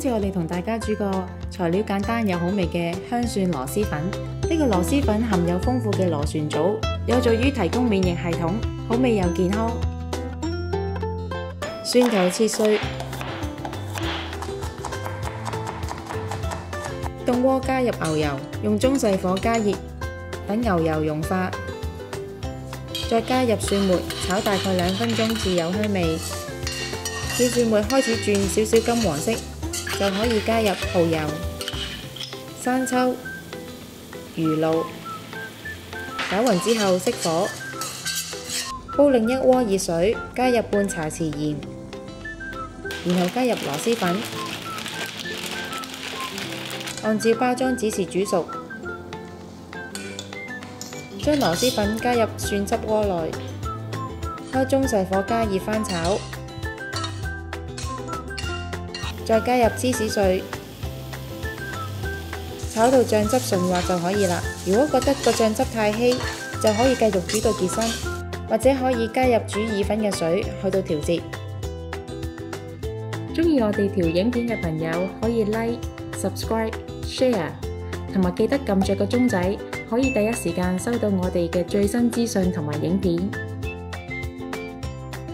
今次我哋同大家煮個材料簡單又好味嘅香蒜螺絲粉。呢個螺絲粉含有豐富嘅螺旋藻，有助於提供免疫系統，好味又健康。蒜頭切碎，凍鍋加入牛油，用中細火加熱，等牛油融化，再加入蒜末，炒大概2分鐘至有香味。見蒜末開始轉少少金黃色，就可以加入蠔油、生抽、魚露，攪勻之後熄火，煲另一鍋熱水，加入半茶匙鹽，然後加入螺絲粉，按照包裝指示煮熟，將螺絲粉加入蒜汁鍋內，開中細火加熱翻炒，再加入芝士碎，炒到醬汁順滑就可以啦。如果覺得個醬汁太稀，就可以繼續煮到結身，或者可以加入煮意粉嘅水去到調節。鍾意我哋條影片嘅朋友可以 Like、Subscribe、Share， 同埋記得撳着個鐘仔，可以第一時間收到我哋嘅最新資訊同埋影片。